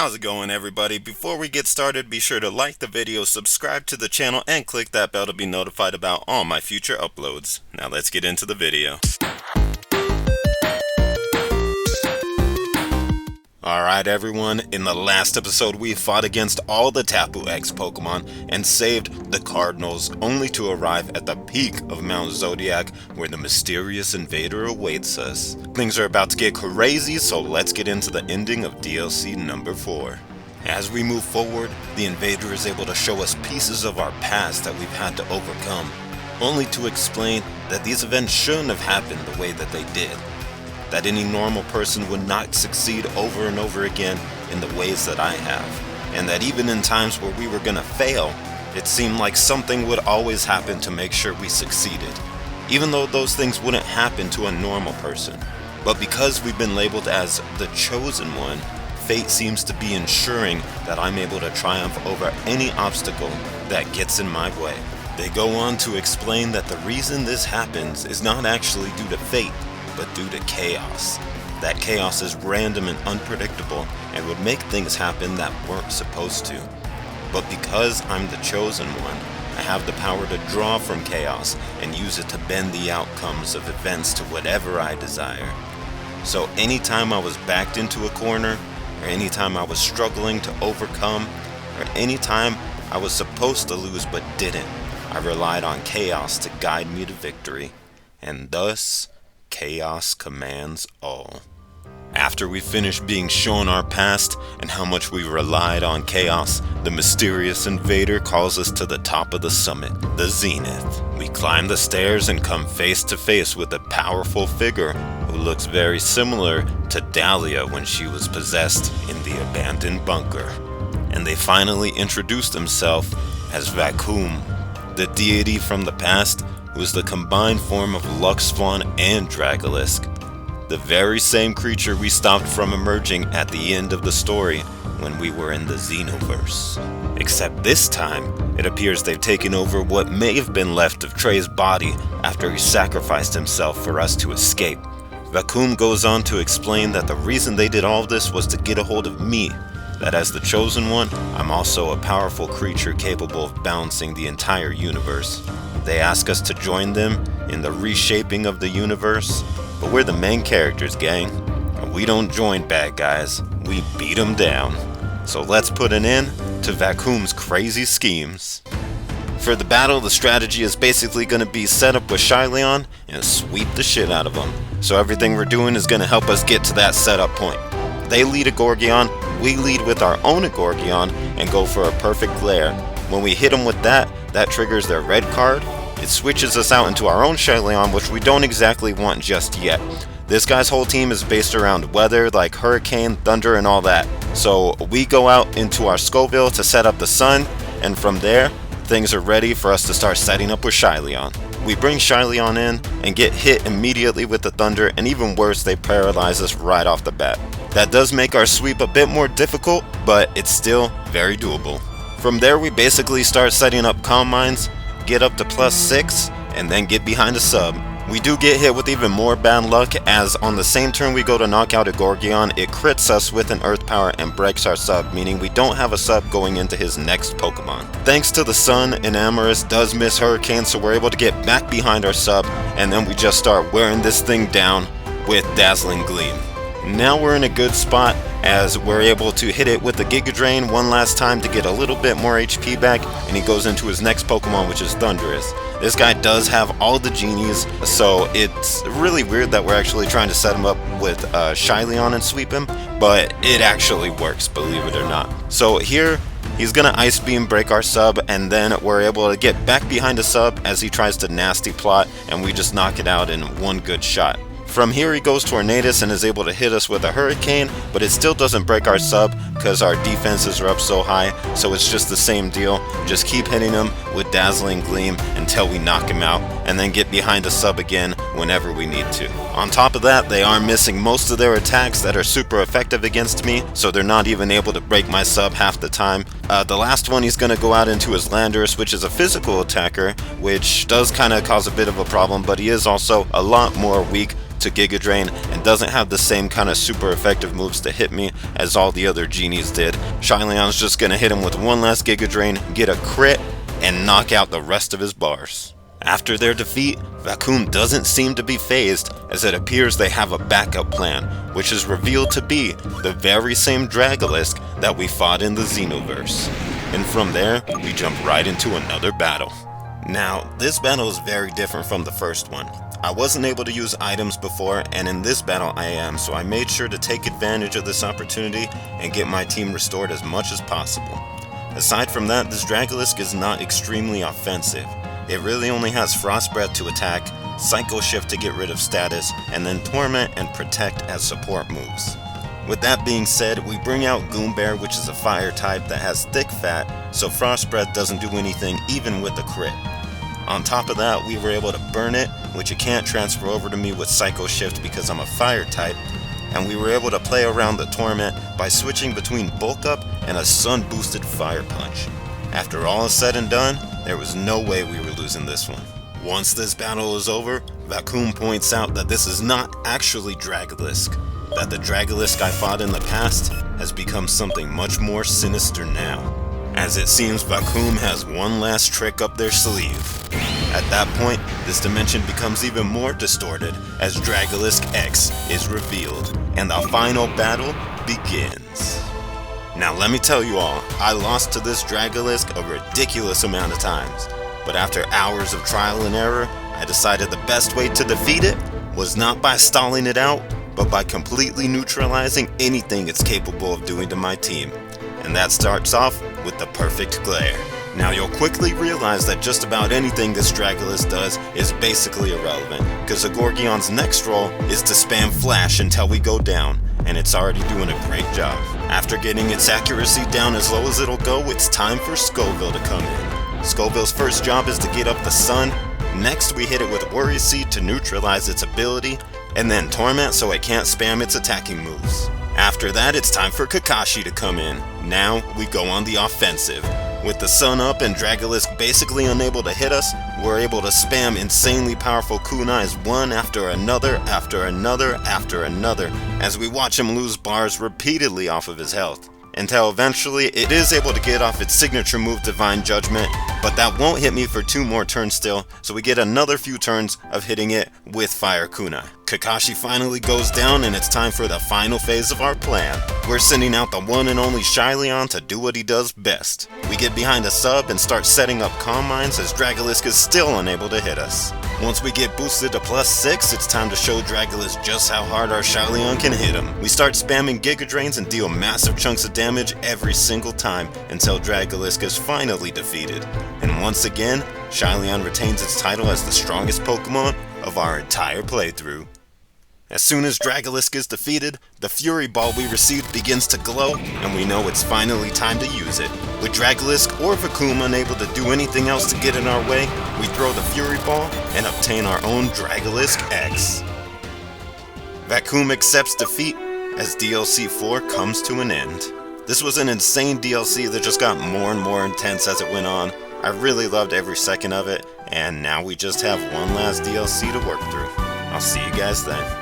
How's it going, everybody? Before we get started, be sure to like the video, subscribe to the channel, and click that bell to be notified about all my future uploads. Now let's get into the video. Alright everyone, in the last episode we fought against all the Tapu X Pokemon and saved the Cardinals, only to arrive at the peak of Mount Zodiac where the mysterious invader awaits us. Things are about to get crazy, so let's get into the ending of DLC number 4. As we move forward, the invader is able to show us pieces of our past that we've had to overcome, only to explain that these events shouldn't have happened the way that they did. That any normal person would not succeed over and over again in the ways that I have, and that even in times where we were gonna fail, it seemed like something would always happen to make sure we succeeded, even though those things wouldn't happen to a normal person. But because we've been labeled as the chosen one, fate seems to be ensuring that I'm able to triumph over any obstacle that gets in my way. They go on to explain that the reason this happens is not actually due to fate, but due to chaos. That chaos is random and unpredictable and would make things happen that weren't supposed to. But because I'm the chosen one, I have the power to draw from chaos and use it to bend the outcomes of events to whatever I desire. So anytime I was backed into a corner, or anytime I was struggling to overcome, or anytime I was supposed to lose but didn't, I relied on chaos to guide me to victory. And thus, chaos commands all. After we finish being shown our past and how much we relied on chaos, the mysterious invader calls us to the top of the summit, the Zenith. We climb the stairs and come face to face with a powerful figure who looks very similar to Dahlia when she was possessed in the abandoned bunker. And they finally introduced himself as Vacuum, the deity from the past who is the combined form of Luxflawn and Dragolisk, the very same creature we stopped from emerging at the end of the story when we were in the Xenoverse. Except this time, it appears they've taken over what may have been left of Trey's body after he sacrificed himself for us to escape. Vacuum goes on to explain that the reason they did all this was to get a hold of me, that as the chosen one, I'm also a powerful creature capable of balancing the entire universe. They ask us to join them in the reshaping of the universe, but we're the main characters, gang. And we don't join bad guys, we beat them down. So let's put an end to Vacuum's crazy schemes. For the battle, the strategy is basically going to be set up with Shyleon and sweep the shit out of them. So everything we're doing is going to help us get to that setup point. They lead a Gorgion, we lead with our own Gorgion and go for a perfect glare. When we hit them with that triggers their red card. It switches us out into our own Shyleon, which we don't exactly want just yet. This guy's whole team is based around weather like hurricane, thunder, and all that. So we go out into our Scoville to set up the sun, and from there, things are ready for us to start setting up with Shyleon. We bring Shyleon in and get hit immediately with the thunder, and even worse, they paralyze us right off the bat. That does make our sweep a bit more difficult, but it's still very doable. From there, we basically start setting up Calm Minds, get up to +6, and then get behind a sub. We do get hit with even more bad luck, as on the same turn we go to knock out a Gorgion, it crits us with an Earth Power and breaks our sub, meaning we don't have a sub going into his next Pokemon. Thanks to the sun, Enamorus does miss Hurricane, so we're able to get back behind our sub, and then we just start wearing this thing down with Dazzling Gleam. Now we're in a good spot as we're able to hit it with the Giga Drain one last time to get a little bit more HP back, and he goes into his next Pokemon, which is Thundurus. This guy does have all the genies, so it's really weird that we're actually trying to set him up with Shyleon and sweep him, but it actually works, believe it or not. So here, he's gonna Ice Beam break our sub, and then we're able to get back behind the sub as he tries to nasty plot, and we just knock it out in one good shot. From here he goes Tornadus and is able to hit us with a Hurricane, but it still doesn't break our sub because our defenses are up so high, so it's just the same deal. Just keep hitting him with Dazzling Gleam until we knock him out, and then get behind the sub again whenever we need to. On top of that, they are missing most of their attacks that are super effective against me, so they're not even able to break my sub half the time. The last one, he's going to go out into his Landorus, which is a physical attacker, which does kind of cause a bit of a problem, but he is also a lot more weak to Giga Drain and doesn't have the same kind of super effective moves to hit me as all the other genies did, Shyleon's just gonna hit him with one last Giga Drain, get a crit, and knock out the rest of his bars. After their defeat, Vacuum doesn't seem to be phased, as it appears they have a backup plan, which is revealed to be the very same Dragolisk that we fought in the Xenoverse. And from there, we jump right into another battle. Now, this battle is very different from the first one. I wasn't able to use items before, and in this battle I am, so I made sure to take advantage of this opportunity and get my team restored as much as possible. Aside from that, this Dragolisk is not extremely offensive. It really only has Frost Breath to attack, Psycho Shift to get rid of status, and then Torment and Protect as support moves. With that being said, we bring out Goombear, which is a fire type that has thick fat, so Frost Breath doesn't do anything even with a crit. On top of that, we were able to burn it, which it can't transfer over to me with Psycho Shift because I'm a fire type, and we were able to play around the Torment by switching between Bulk Up and a Sun Boosted Fire Punch. After all is said and done, there was no way we were losing this one. Once this battle is over, Vacuum points out that this is not actually Dragolisk, that the Dragolisk I fought in the past has become something much more sinister now, as it seems Vacuum has one last trick up their sleeve. At that point, this dimension becomes even more distorted as Dragolisk X is revealed, and the final battle begins. Now let me tell you all, I lost to this Dragolisk a ridiculous amount of times, but after hours of trial and error, I decided the best way to defeat it was not by stalling it out, but by completely neutralizing anything it's capable of doing to my team. And that starts off with the Perfect Glare. Now you'll quickly realize that just about anything this Dragolisk does is basically irrelevant, because the Gorgion's next role is to spam Flash until we go down, and it's already doing a great job. After getting its accuracy down as low as it'll go, it's time for Scoville to come in. Scoville's first job is to get up the sun, next we hit it with Worry Seed to neutralize its ability, and then Torment so it can't spam its attacking moves. After that, it's time for Kakashi to come in. Now we go on the offensive. With the sun up and Dragolisk basically unable to hit us, we're able to spam insanely powerful kunais one after another after another after another, as we watch him lose bars repeatedly off of his health, until eventually it is able to get off its signature move Divine Judgment, but that won't hit me for 2 more turns still, so we get another few turns of hitting it with Fire Kunai. Kakashi finally goes down, and it's time for the final phase of our plan. We're sending out the one and only Shyleon to do what he does best. We get behind a sub and start setting up Calm Minds as Dragolisk is still unable to hit us. Once we get boosted to +6, it's time to show Dragolisk just how hard our Shyleon can hit him. We start spamming Giga Drains and deal massive chunks of damage every single time until Dragolisk is finally defeated. And once again, Shyleon retains its title as the strongest Pokemon of our entire playthrough. As soon as Dragolisk is defeated, the Fury Ball we received begins to glow, and we know it's finally time to use it. With Dragolisk or Vacuum unable to do anything else to get in our way, we throw the Fury Ball and obtain our own Dragolisk X. Vacuum accepts defeat as DLC 4 comes to an end. This was an insane DLC that just got more and more intense as it went on. I really loved every second of it, and now we just have one last DLC to work through. I'll see you guys then.